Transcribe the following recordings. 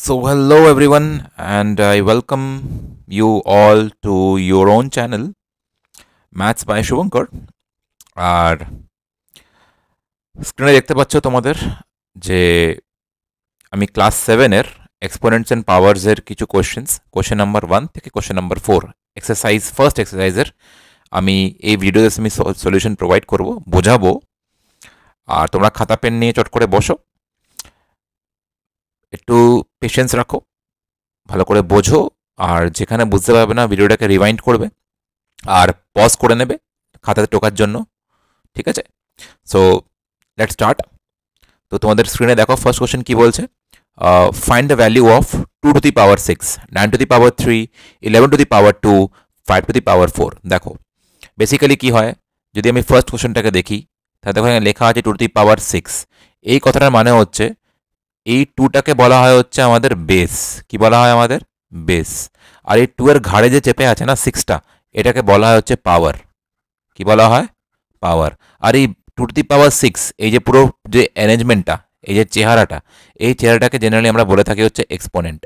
So, hello everyone, and I welcome you all to your own channel, Maths by Shubhankar. আর স্ক্রিনে দেখতে পাচ্ছ তোমাদের যে আমি ক্লাস 7-এর এক্সপোনেন্টস অ্যান্ড পাওয়ার্সের কিছু কোশ্চেন নাম্বার 1 থেকে কোশ্চেন নাম্বার 4 ফার্স্ট এক্সারসাইজের আমি এই ভিডিওতে আমি সলিউশন প্রোভাইড করব, বোঝাবো। আর তোমরা খাতা পেন নিয়ে চট করে বসো, একটু পেশেন্স রাখো, ভালো করে বোঝো। আর যেখানে বুঝতে পারবে না ভিডিওটাকে রিওয়াইন্ড করবে আর পজ করে নেবে খাতাতে টোকার জন্য, ঠিক আছে? So let's start. তো তোমাদের স্ক্রিনে দেখো ফার্স্ট কোশ্চেন কি বলছে, find the value of 2 to the power 6, 9 to the power 3, 11 to the power 2, 5 to the power 4। দেখো বেসিক্যালি কি হয়, যদি আমি ফার্স্ট কোশ্চেনটাকে দেখি তাহলে দেখো এখানে লেখা আছে 2 টু দি পাওয়ার 6। এই কথাটার মানে হচ্ছে এই 2টাকে বলা হয় হচ্ছে আমাদের বেস। কি বলা হয়? আমাদের বেস। আর এই 2 এর ঘাড়ে যে চেপে আছে না 6টা, এটাকে বলা হয় হচ্ছে পাওয়ার। কি বলা হয়? পাওয়ার। আর এই 2 টু দি পাওয়ার 6, এই যে পুরো যে অ্যারেঞ্জমেন্টটা, এই যে চেহারাটা, এই চেহারাটাকে জেনারেলি আমরা বলে থাকি হচ্ছে এক্সপোনেন্ট।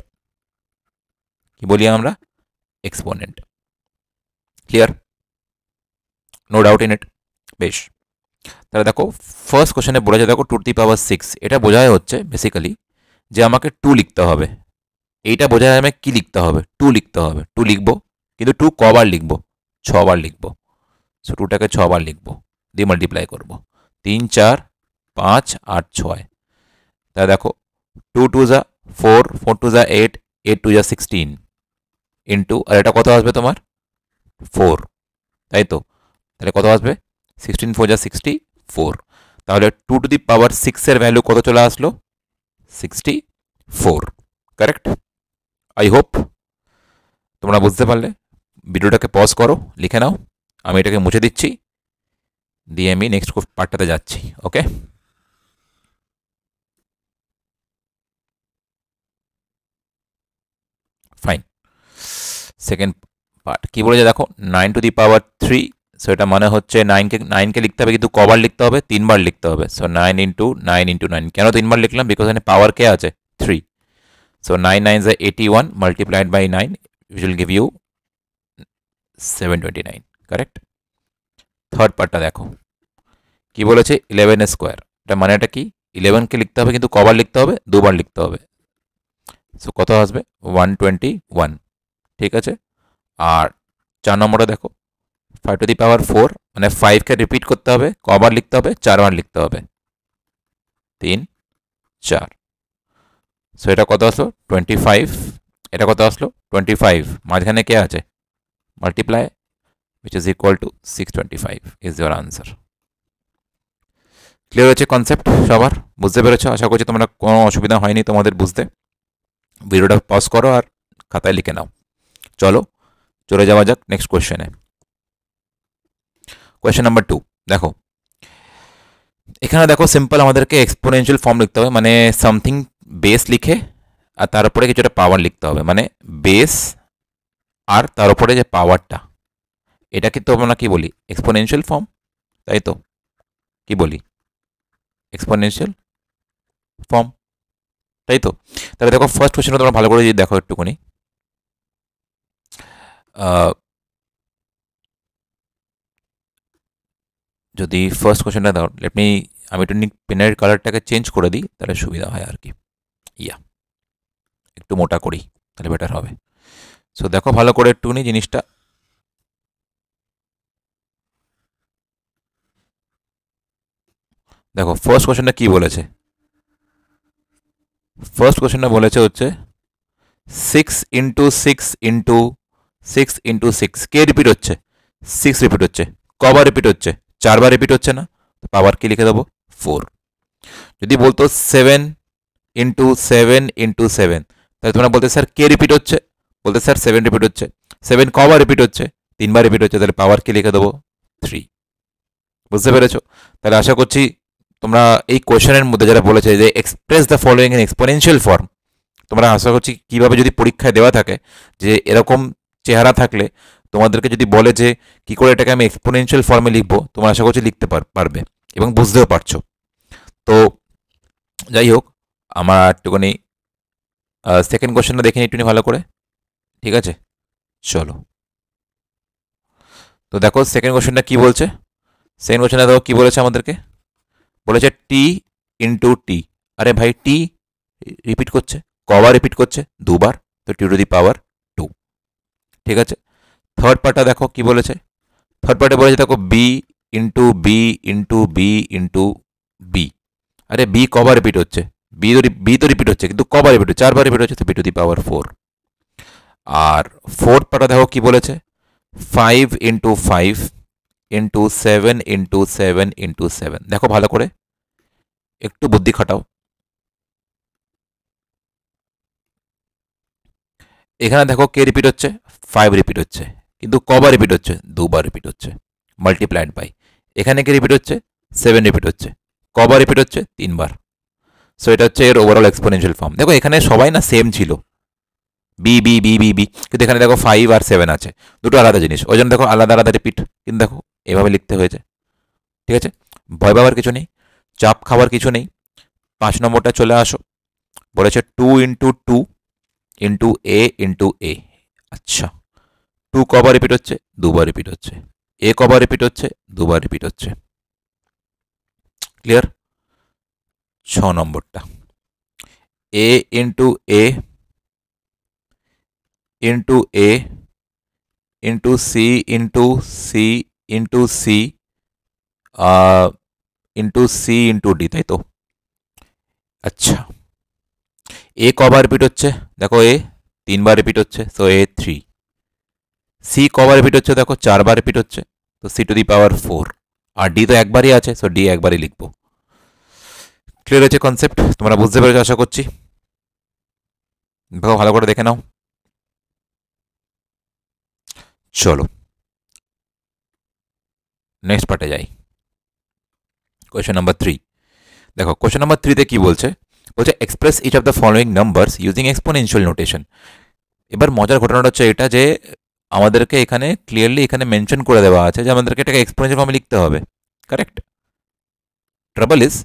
কি বলি আমরা? Exponent. Clear? No doubt in it? বেশ, তাহলে দেখো ফার্স্ট কোশ্চেনে বলেছে, দেখো 2 টু দি পাওয়ার 6, এটা বোঝায় হচ্ছে বেসিক্যালি যে আমাকে 2 লিখতে হবে। এইটা বোঝায় আমাকে কি লিখতে হবে? 2 লিখতে হবে। 2 লিখবো, কিন্তু 2 কবার লিখবো? 6 বার লিখবো। সো 2টাকে 6 বার লিখবো, দিয়ে মাল্টিপ্লাই করবো। 3, 4, 5, 8, 6। তাহলে দেখো 2 2 যা 4, 4 2 যা 8, 8 2 যা 16 ইন্টু, আর এটা কত আসবে তোমার? 4, তাই তো? তাহলে কত আসবে? 16 4 যা 64। তাহলে 2 টু দি পাওয়ার 6 এর ভ্যালু কত চলে আসলো? 64। কারেক্ট? আই হোপ তোমরা বুঝতে পারলে। ভিডিওটাকে পজ করো, লিখে নাও। আমি এটাকে মুছে দিচ্ছি, দিয়ে আমি নেক্সট পার্টটাতে যাচ্ছি। ওকে, ফাইন। সেকেন্ড পার্ট কি বলেছে দেখো, 9 টু দি পাওয়ার 3। সো এটা মানে হচ্ছে 9কে লিখতে হবে, কিন্তু কবার লিখতে হবে? 3বার লিখতে হবে। So 9 into 9 into 9। কেন 3বার লিখলাম? বিকজ এখানে পাওয়ার কে আছে? 3। So 9 9 is 81 multiplied by 9, which will give you 729. Correct? Third পার্টটা দেখো কি বলেছে, 11 স্কোয়ার। এটা মানেটা কি? 11কে লিখতে হবে, কিন্তু কবার লিখতে হবে? দুবার লিখতে হবে। সো কত আসবে? 121। ঠিক আছে? আর 4 নম্বরে দেখো 5 টু দি পাওয়ার 4, মানে 5কে রিপিট করতে হবে, কবার লিখতে হবে? 4বার লিখতে হবে। 3 4। সো এটা কত আসলো? 25। এটা কত আসলো? 25। মাঝখানে কে আছে? Multiply, which is equal to 625 is your answer. Clear হয়েছে কনসেপ্ট সবার? বুঝতে পেরেছো? আশা করছি তোমরা কোনো অসুবিধা হয়নি তোমাদের বুঝতে। ভিডিওটা পজ করো আর খাতায় লিখে নাও। চলো চলে যাওয়া যাক নেক্সট কোয়েশ্চেনে। কোয়েশ্চেন নাম্বার 2 দেখো, এখানে দেখো সিম্পল আমাদেরকে এক্সপোনেনশিয়াল ফর্ম লিখতে হবে, মানে সামথিং বেস লিখে আর তার উপরে কিছুটা পাওয়ার লিখতে হবে, মানে বেস আর তার উপরে যে পাওয়ারটা, এটাকে তো আমরা কি বলি? এক্সপোনেনশিয়াল ফর্ম, তাই তো? কি বলি? এক্সপোনেনশিয়াল ফর্ম, তাই তো? তাহলে দেখো ফার্স্ট কোশ্চেনটা তোমরা ভালো করে যদি দেখো একটুখানি, যদি ফার্স্ট কোশ্চেনটা দাও, আমি একটু পেনের কালারটাকে চেঞ্জ করে দিই, তাহলে সুবিধা হয় আর কি। একটু মোটা করি, তাহলে বেটার হবে। সো দেখো ভালো করে একটুখানি জিনিসটা। দেখো ফার্স্ট কোশ্চেনটা কি বলেছে? ফার্স্ট কোশ্চেনটা বলেছে হচ্ছে 6 ইন্টু 6 ইন্টু 6 ইন্টু 6। কে রিপিট হচ্ছে? 6 রিপিট হচ্ছে। কবার রিপিট হচ্ছে? 4বার রিপিট হচ্ছে না? পাওয়ার কি লিখে দেবো? 4। যদি বলতো 7 ইন্টু 7 ইন্টু 7, তাহলে তোমরা বলতে স্যার কে রিপিট হচ্ছে? বলতে স্যার 7 রিপিট হচ্ছে। 7 কবার রিপিট হচ্ছে? 3বার রিপিট হচ্ছে, তাহলে পাওয়ার কি লিখে দেবো? 3। বুঝতে পেরেছো? তাহলে আশা করছি তোমরা এই কোয়েশ্চেনের মধ্যে যারা বলেছে যে express the following in exponential form, তোমরা আশা করছি কীভাবে যদি পরীক্ষায় দেওয়া থাকে যে এরকম চেহারা থাকলে তোমাদেরকে যদি বলে যে কী করে এটাকে আমি এক্সপোনেনশিয়াল ফর্মে লিখবো, তোমরা আশা করছি লিখতে পারবে এবং বুঝতেও পারছো। তো যাই হোক, আমার একটুখানি সেকেন্ড কোশ্চেনটা দেখে নিই একটু ভালো করে, ঠিক আছে? চলো, তো দেখো সেকেন্ড কোশ্চেনটা কি বলছে। সেকেন্ড কোশ্চেনটা দেখো কি বলেছে আমাদেরকে, বলেছে টি ইন্টু টি। আরে ভাই টি রিপিট করছে, কবার রিপিট করছে? দুবার, তো টি টু দি পাওয়ার 2, ঠিক আছে? থার্ড পার্টটা দেখো কি বলেছে, থার্ড পার্টে বলেছে দেখো B into B into B into B. আরে বি কবার রিপিট হচ্ছে? বি তো রিপিট হচ্ছে, কিন্তু কবার রিপিট হচ্ছে? 4বার রিপিট হচ্ছে, তো বি টু দি পাওয়ার 4। আর ফোর্থ পার্টটা দেখো কি বলেছে, 5 ইন্টু 5 ইন্টু 7 ইন্টু 7 ইন্টু 7। দেখো ভালো করে, একটু বুদ্ধি খাটাও। এখানে দেখো কে রিপিট হচ্ছে? 5 রিপিট হচ্ছে, কিন্তু কবার রিপিট হচ্ছে? দুবার রিপিট হচ্ছে, মাল্টিপ্লাইড বাই। এখানে কে রিপিট হচ্ছে? 7 রিপিট হচ্ছে, কবার রিপিট হচ্ছে? 3বার। সো এটা হচ্ছে এর ওভারঅল এক্সপোনেনশিয়াল ফর্ম। দেখো এখানে সবাই না সেম ছিল, B B B B B, কিন্তু এখানে দেখো 5 আর 7 আছে, দুটো আলাদা জিনিস, ওই জন্য দেখো আলাদা আলাদা রিপিট। কিন্তু দেখো এভাবে লিখতে হয়েছে, ঠিক আছে? ভয় পাওয়ার কিছু নেই, চাপ খাওয়ার কিছু নেই। 5 নম্বরটা চলে আসো, বলেছে 2 ইন্টু 2 ইন্টু এ ইন্টু এ। আচ্ছা, 2 কবার রিপিট হচ্ছে? দুবার রিপিট হচ্ছে। এ কবার রিপিট হচ্ছে? দুবার রিপিট হচ্ছে। ক্লিয়ার? 6 নম্বরটা A into A into A into C into C into C into C into D, তাই তো? আচ্ছা, এ কবার রিপিট হচ্ছে? দেখো এ 3বার রিপিট হচ্ছে, সো এ 3। সি কবার রিপিট হচ্ছে? দেখো 4বার রিপিট হচ্ছে, তো সি টু দি পাওয়ার 4। আর ডি তো একবারই আছে, সো ডি একবারই লিখবো। ক্লিয়ার হচ্ছে কনসেপ্ট? তোমরা বুঝতে পেরেছো আশা করছি। দেখো ভালো করে দেখে নাও। চলো নেক্সট পার্টে যাই। Question number 3। দেখো কোয়েশ্চেন নাম্বার 3তে কি বলছে, বলছে express each of the following numbers using exponential notation. এবার মজার ঘটনাটা হচ্ছে এটা যে আমাদেরকে এখানে ক্লিয়ারলি এখানে মেনশন করে দেওয়া আছে যে আমাদেরকে এটাকে এক্সপোনেনশিয়াল ফর্মে লিখতে হবে, কারেক্ট? ট্রাবল ইজ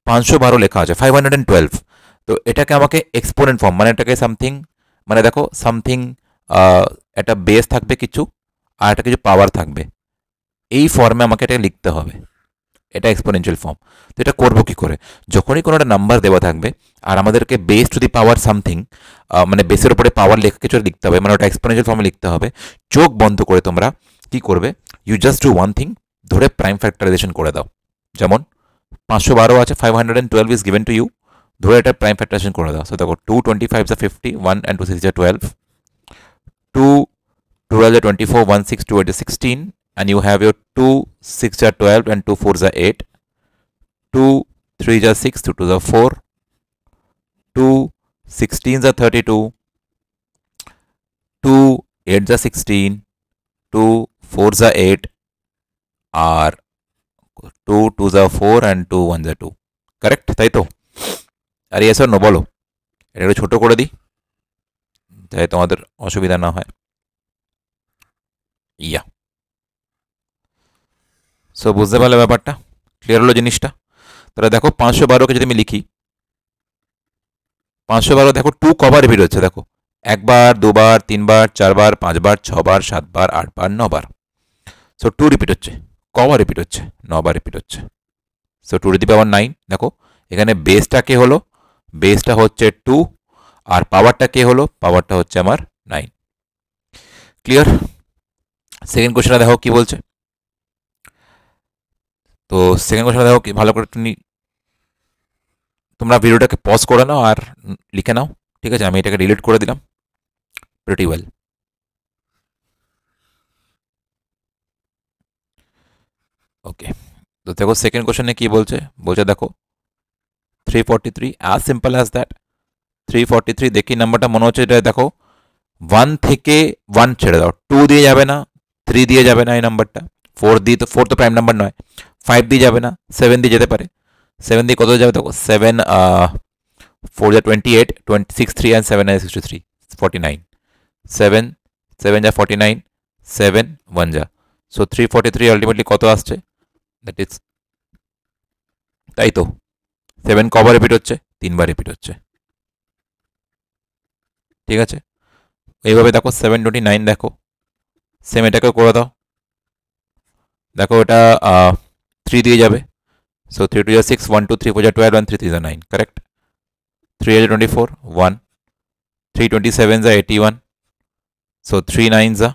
512 লেখা আছে, 512, তো এটাকে আমাকে এক্সপোনেন্ট ফর্ম, মানে এটাকে সামথিং, মানে দেখো সামথিং, একটা বেস থাকবে কিছু, আর একটা কিছু পাওয়ার থাকবে, এই ফর্মে আমাকে এটা লিখতে হবে। এটা এক্সপোনেনশিয়াল ফর্ম। তো এটা করবো কি করে? যখনই কোনো একটা নাম্বার দেওয়া থাকবে আর আমাদেরকে base two the power something, মানে বেসের উপরে পাওয়ার লেখা কিছু লিখতে হবে, মানে ওটা এক্সপোনেনশিয়াল ফর্মে লিখতে হবে। চোখ বন্ধ করে তোমরা কি করবে, you just do one thing, ধরে প্রাইম ফ্যাক্টরাইজেশন করে দাও। যেমন 512 আছে, 512 ইজ গিভেন টু ইউ, ধরে এটা প্রাইম ফ্যাক্টরাইজেশন করে দাও। সো দেখো 2 25 are 50, 1 and 2 6 are 12, 2 12 are 24, 1 6 2 8 is 16, and you have your 2 6 are 12 and 2 4 are 8, 2 3 are 6, 2 2 are 4, 2 16 are 32, 2 8 are 16, 2 4 are 8, আর 2 2 are 4 and 2 1 are 2, কারেক্ট? তাই তো? আর ইয়েস অর নো বলো, এটা একটু ছোট করে দিই যাতে তোমাদের অসুবিধা না হয়। ইয়া, সো বুঝতে পারলে ব্যাপারটা? ক্লিয়ার হলো জিনিসটা? তাহলে দেখো 512কে যদি আমি লিখি, 512 দেখো 2 কবার রিপিট হচ্ছে? দেখো একবার, দুবার, 3বার, 4বার, 5বার, 6বার, 7বার, 8বার, 9বার। সো 2 রিপিট হচ্ছে, কবার রিপিট হচ্ছে? 9বার রিপিট হচ্ছে। সো 2 টু দি পাওয়ার 9। দেখো এখানে বেসটা কে হলো? বেসটা হচ্ছে 2, আর পাওয়ারটা কে হলো? পাওয়ারটা হচ্ছে আমার 9। ক্লিয়ার? সেকেন্ড কোশ্চেনটা দেখো কি বলছে। তো সেকেন্ড কোশ্চেনটা দেখো কি, ভালো করে তুমি তোমরা ভিডিওটাকে পজ করে নাও আর লিখে নাও, ঠিক আছে? আমি এটাকে ডিলিট করে দিলাম। Pretty well. ওকে, তো দেখো সেকেন্ড কোশ্চেনে কি বলছে, বলছে দেখো 343, অ্যাজ সিম্পল অ্যাজ দ্যাট। 343 দেখি নাম্বারটা মনে হচ্ছে এটা, দেখো 1 থেকে 1 ছেড়ে দাও, 2 দিয়ে যাবে না, 3 দিয়ে যাবে না এই নাম্বারটা, 4 দিয়ে, তো 4 তো প্রাইম নাম্বার নয়, 5 দিয়ে যাবে না, 7 দিয়ে যেতে পারে। 7 দিয়ে কত যাবে? দেখো 7 4 যা 28, 26 3 and 7 is 63, 49, 7 7 যা 49, 7 1 যা, সো 343 আলটিমেটলি কত আসছে? দ্যাট ইজ, তাই তো 7 কবার রিপিট হচ্ছে? 3বার রিপিট হচ্ছে, ঠিক আছে। এইভাবে দেখো 729 দেখো, সেম এটাকেও করে দাও, দেখো এটা 3 দিয়ে যাবে। So 3 2 6, 1 2 3 4 12, 1 3 3 9, correct. 3 24, 1, 3 27 81, so 3 9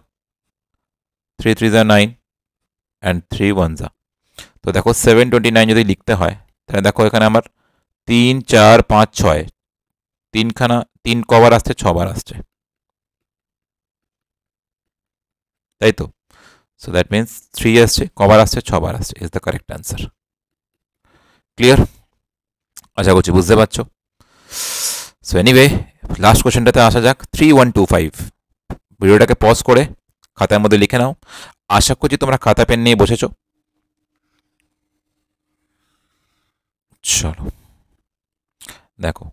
3 3 9 and 3 1 তো দেখো 729 যদি লিখতে হয় তাহলে দেখো এখানে আমার 3 4 5 6 তিনখানা 3 কবার আসছে, 6বার আসছে, তাই তো। সো দ্যাট মিনস 3 আসছে, কবার আসছে, 6বার আসছে, is the correct answer. Clear? আশা করছি বুঝতে পারছো। সো এনিওয়ে লাস্ট কোশ্চেনটাতে আসা যাক। 3125, ভিডিওটাকে পজ করে খাতার মধ্যে লিখে নাও। আশা করছি তোমরা খাতা পেন নিয়ে বসেছো। চলো দেখো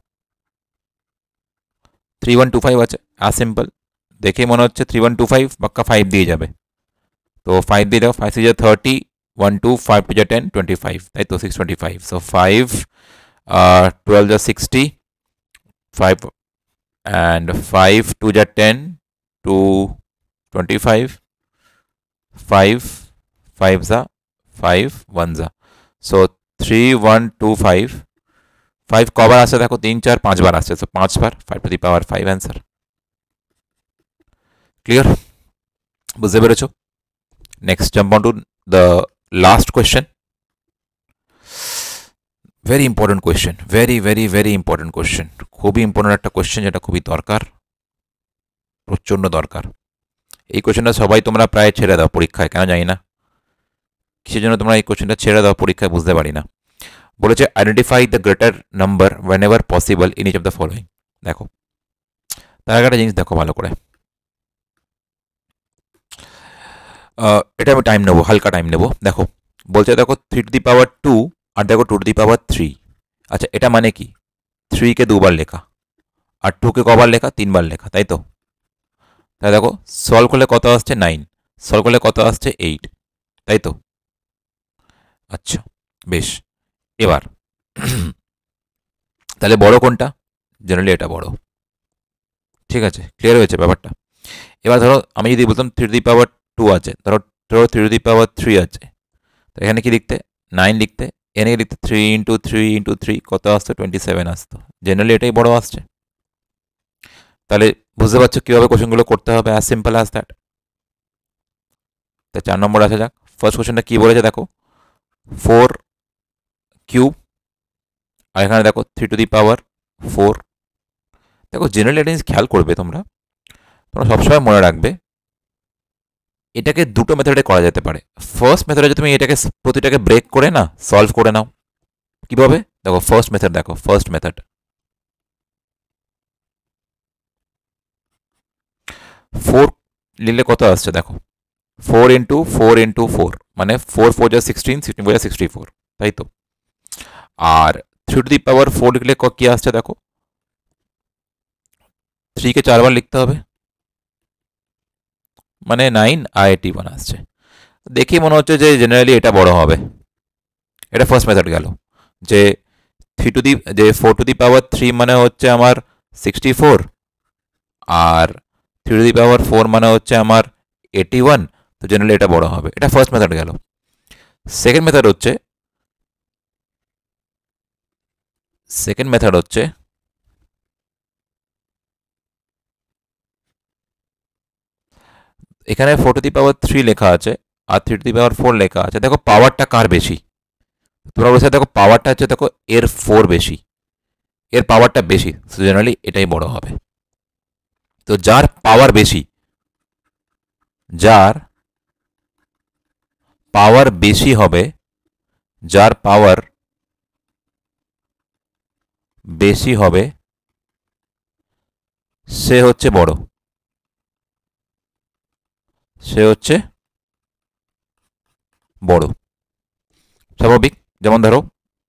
3125 আছে, আর সিম্পল দেখে মনে হচ্ছে 3125 পাক্কা 5 দিয়ে যাবে, তো 5 দিয়ে দাও। 5 6 30, 1 2 5 2 10 25, তাই তো 625। So 5 12 60, 5 and 5 2 10 to 25, 5 5 5 1 so 3125। 5 কবার আসছে দেখো, 3 4 5 বার আসছে, so 5 bar, 5 to the power 5 answer. Clear? বুঝতে পেরেছো? Next jump on to the last question. Very important question, very very very important question, খুবই ইম্পর্টেন্ট একটা কোয়েশ্চেন, যেটা খুবই দরকার, প্রচণ্ড দরকার। এই কোয়েশ্চেনটা সবাই তোমরা প্রায় ছেড়ে দাও পরীক্ষায়, কেন জানি না কিসের জন্য তোমরা এই কোয়েশ্চেনটা ছেড়ে দাও পরীক্ষায়, বুঝতে পারি না। বলেছে identify the greater number whenever possible in each of the following. দেখো তার আগে একটা জিনিস দেখো ভালো করে, এটা আমি টাইম নেবো, হালকা টাইম নেবো। দেখো বলছে দেখো 3 টু দি পাওয়ার 2 আর দেখো 2 টু দি পাওয়ার 3। আচ্ছা এটা মানে কি? 3কে 2বার লেখা আর 2কে কবার লেখা? 3বার লেখা, তাই তো। তাই দেখো সলভ করলে কত আসছে? 9, সলভ করলে কত আসছে? 8, তাই তো। আচ্ছা বেশ, এবার তাহলে বড় কোনটা? জেনারেলি এটা বড়, ঠিক আছে। ক্লিয়ার হয়েছে ব্যাপারটা? এবার ধরো আমি যদি বলতাম 3 টু দি পাওয়ার 2 আছে, ধরো 3 টু দি পাওয়ার 3 আছে, তো এখানে কি লিখতে? 9 লিখতে, এখানে লিখতে 3 ইন্টু 3 ইন্টু 3, কত আসতো? 27 আসতো। জেনারেলি এটাই বড় আসছে। তাহলে বুঝতে পারছো কীভাবে কোশ্চেনগুলো করতে হবে, অ্যাজ সিম্পল অ্যাজ দ্যাট। তা 4 নম্বর আসা যাক। ফার্স্ট কোশ্চেনটা কী বলেছে দেখো, 4 কিউব, আর এখানে দেখো 3 টু দি পাওয়ার 4। দেখো জেনারেলি একটা জিনিস খেয়াল করবে তোমরা, তোমরা সবসময় মনে রাখবে এটাকে দুটো মেথডে করা যেতে পারে। ফার্স্ট মেথডে তুমি এটাকে প্রতিটাকে ব্রেক করে না সলভ করে নাও। কিভাবে? দেখো ফার্স্ট মেথড, দেখো ফার্স্ট মেথড 4 নিলে কত আসছে দেখো, 4 ইন্টু 4 ইন্টু 4 মানে 4 4 যা 16, 16 4 যা 64, তাই তো। আর 3 টু দি পাওয়ার 4 লিখলে কি আসছে দেখো, 3কে 4বার লিখতে হবে, মানে 9 আর 81 আসছে। দেখেই মনে হচ্ছে যে জেনারেলি এটা বড় হবে। এটা ফার্স্ট মেথড গেল, যে 3 টু দি যে 4 টু দি পাওয়ার 3 মানে হচ্ছে আমার 64, আর 3 টু দি পাওয়ার 4 মানে হচ্ছে আমার 81, তো জেনারেলি এটা বড় হবে। এটা ফার্স্ট মেথড গেল। সেকেন্ড মেথড হচ্ছে এখানে 4 টু দি পাওয়ার 3 লেখা আছে আর 3 টু দি পাওয়ার 4 লেখা আছে। দেখো পাওয়ারটা কার বেশি? তোমরা বলছো দেখো পাওয়ারটা হচ্ছে দেখো এর 4 বেশি, এর পাওয়ারটা বেশি, সো জেনারেলি এটাই বড় হবে। তো যার পাওয়ার বেশি, যার পাওয়ার বেশি হবে, যার পাওয়ার বেশি হবে সে হচ্ছে বড়, সে হচ্ছে বড়। স্বাভাবিক। যেমন ধরো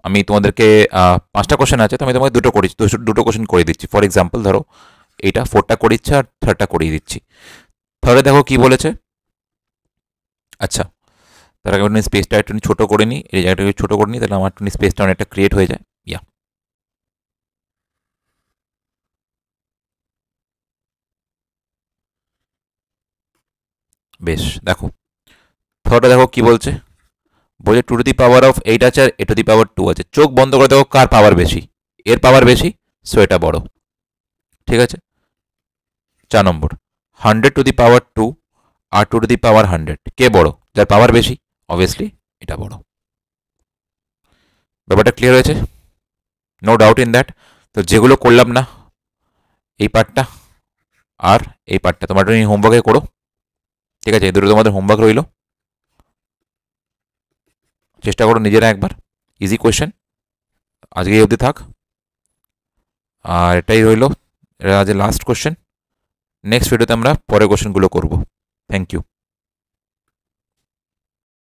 আমি তোমাদেরকে 5টা কোশ্চেন আছে, তো আমি তোমাকে দুটো কোশ্চেন করে দিচ্ছি। ফর এক্সাম্পল ধরো এইটা 4টা করে দিচ্ছে আর 3টা করিয়ে দিচ্ছি। তাহলে দেখো কি বলেছে। আচ্ছা তার আগে স্পেসটা একটু ছোটো করে নিই, এই জায়গাটা একটু ছোটো করে নিই, তাহলে আমার একটু স্পেসটা অনেকটা ক্রিয়েট হয়ে যায়। ইয়া বেশ, দেখো থটা দেখো কি বলছে, বলছে 2 to the power of 8 আছে আর 8 to the power 2 আছে। চোখ বন্ধ করে দেখো কার পাওয়ার বেশি, এর পাওয়ার বেশি, সো এটা বড়। ঠিক আছে। 4 নম্বর, 100 to the power 2 R 2 to the power 100, কে বড়? যার পাওয়ার বেশি, অবভিয়াসলি এটা বড়। ব্যাপারটা ক্লিয়ার হয়েছে? No doubt in that. তো যেগুলো করলাম না এই পার্টটা আর এই পার্টটা তোমরা হোমওয়ার্কে করো। ঠিক আছে, এই দুটো তোমাদের হোমওয়ার্ক রইল, চেষ্টা করো নিজেরা একবার। ইজি কোয়েশ্চেন, আজকে এই অবধি থাক। আর এটাই রইল, এটা আজ লাস্ট কোয়েশ্চেন। নেক্সট ভিডিওতে আমরা পরের কোয়েশ্চেনগুলো করব। Thank you.